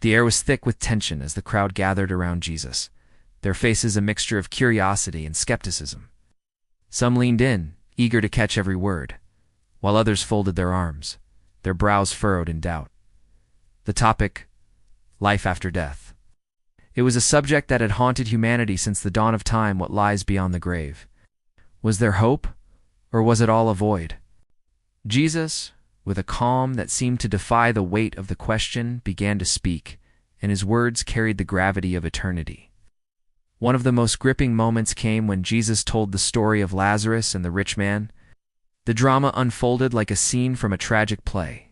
The air was thick with tension as the crowd gathered around Jesus, their faces a mixture of curiosity and skepticism. Some leaned in, eager to catch every word, while others folded their arms, their brows furrowed in doubt. The topic: life after death. It was a subject that had haunted humanity since the dawn of time. What lies beyond the grave? Was there hope, or was it all a void? Jesus, with a calm that seemed to defy the weight of the question, began to speak, and his words carried the gravity of eternity. One of the most gripping moments came when Jesus told the story of Lazarus and the rich man. The drama unfolded like a scene from a tragic play.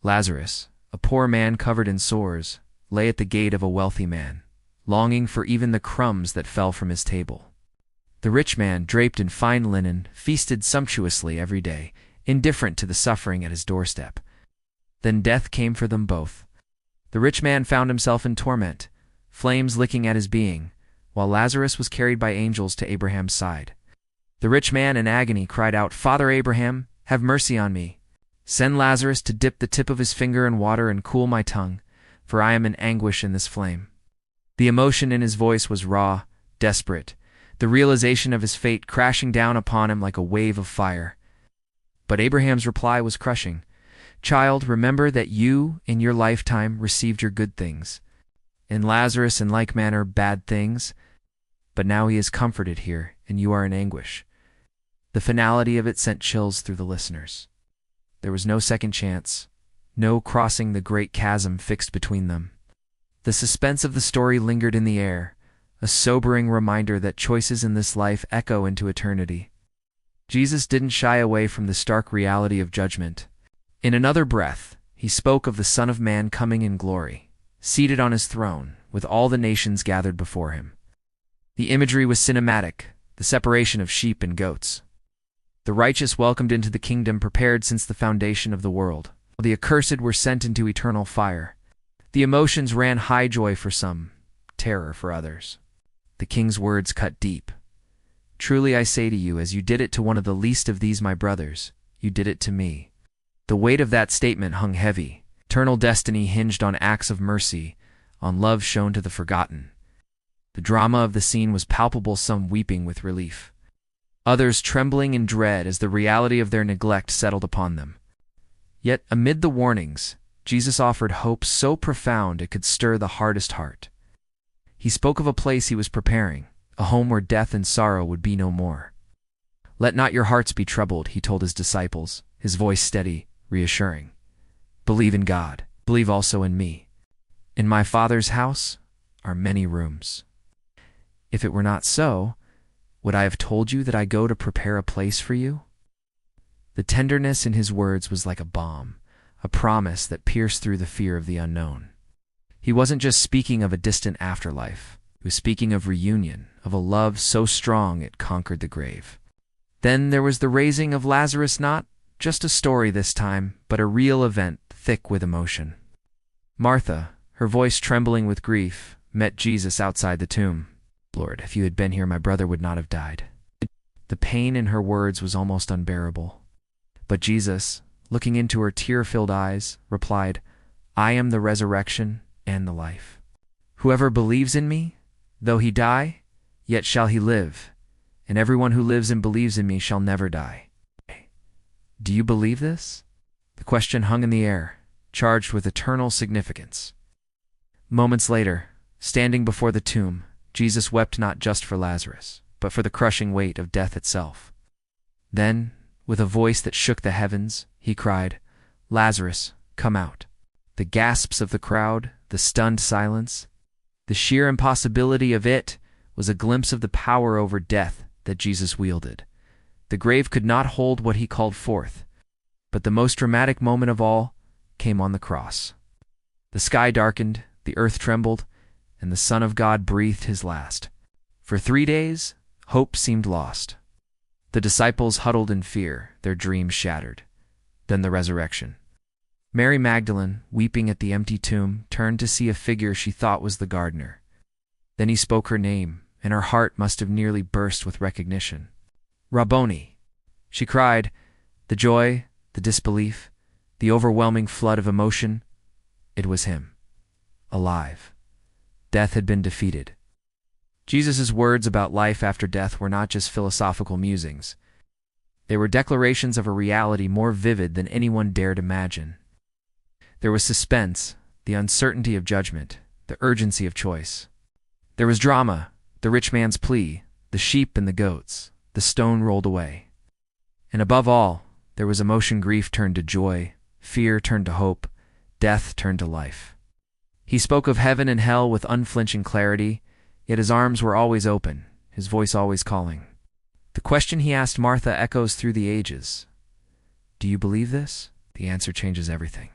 Lazarus, a poor man covered in sores, lay at the gate of a wealthy man, longing for even the crumbs that fell from his table. The rich man, draped in fine linen, feasted sumptuously every day, indifferent to the suffering at his doorstep. Then death came for them both. The rich man found himself in torment, flames licking at his being, while Lazarus was carried by angels to Abraham's side. The rich man in agony cried out, "Father Abraham, have mercy on me. Send Lazarus to dip the tip of his finger in water and cool my tongue, for I am in anguish in this flame." The emotion in his voice was raw, desperate, the realization of his fate crashing down upon him like a wave of fire. But Abraham's reply was crushing. "Child, remember that you, in your lifetime, received your good things, and Lazarus in like manner bad things. But now he is comforted here, and you are in anguish." The finality of it sent chills through the listeners. There was no second chance, no crossing the great chasm fixed between them. The suspense of the story lingered in the air, a sobering reminder that choices in this life echo into eternity. Jesus didn't shy away from the stark reality of judgment. In another breath, he spoke of the Son of Man coming in glory, seated on his throne, with all the nations gathered before him. The imagery was cinematic, the separation of sheep and goats. The righteous welcomed into the kingdom prepared since the foundation of the world. The accursed were sent into eternal fire. The emotions ran high, joy for some, terror for others. The king's words cut deep. "Truly I say to you, as you did it to one of the least of these my brothers, you did it to me." The weight of that statement hung heavy. Eternal destiny hinged on acts of mercy, on love shown to the forgotten. The drama of the scene was palpable, some weeping with relief, others trembling in dread as the reality of their neglect settled upon them. Yet, amid the warnings, Jesus offered hope so profound it could stir the hardest heart. He spoke of a place he was preparing, a home where death and sorrow would be no more. "Let not your hearts be troubled," he told his disciples, his voice steady, reassuring. "Believe in God, believe also in me. In my Father's house are many rooms. If it were not so, would I have told you that I go to prepare a place for you?" The tenderness in his words was like a balm, a promise that pierced through the fear of the unknown. He wasn't just speaking of a distant afterlife. He was speaking of reunion, of a love so strong it conquered the grave. Then there was the raising of Lazarus, not just a story this time, but a real event thick with emotion. Martha, her voice trembling with grief, met Jesus outside the tomb. "Lord, if you had been here, my brother would not have died." The pain in her words was almost unbearable. But Jesus, looking into her tear-filled eyes, replied, "I am the resurrection and the life. Whoever believes in me, though he die, yet shall he live, and everyone who lives and believes in me shall never die." Do you believe this? The question hung in the air, charged with eternal significance. Moments later, standing before the tomb, Jesus wept not just for Lazarus, but for the crushing weight of death itself. Then, with a voice that shook the heavens, he cried, "Lazarus, come out." The gasps of the crowd, the stunned silence, the sheer impossibility of it was a glimpse of the power over death that Jesus wielded. The grave could not hold what he called forth. But the most dramatic moment of all came on the cross. The sky darkened, the earth trembled, and the Son of God breathed his last. For 3 days, hope seemed lost. The disciples huddled in fear, their dreams shattered. Then the resurrection. Mary Magdalene, weeping at the empty tomb, turned to see a figure she thought was the gardener. Then he spoke her name, and her heart must have nearly burst with recognition. "Rabboni!" She cried, the joy, the disbelief, the overwhelming flood of emotion. It was him. alive. Death had been defeated. Jesus' words about life after death were not just philosophical musings. They were declarations of a reality more vivid than anyone dared imagine. There was suspense, the uncertainty of judgment, the urgency of choice. There was drama, the rich man's plea, the sheep and the goats, the stone rolled away. And above all, there was emotion. Grief turned to joy, fear turned to hope, death turned to life. He spoke of heaven and hell with unflinching clarity, yet his arms were always open, his voice always calling. The question he asked Martha echoes through the ages. Do you believe this? The answer changes everything.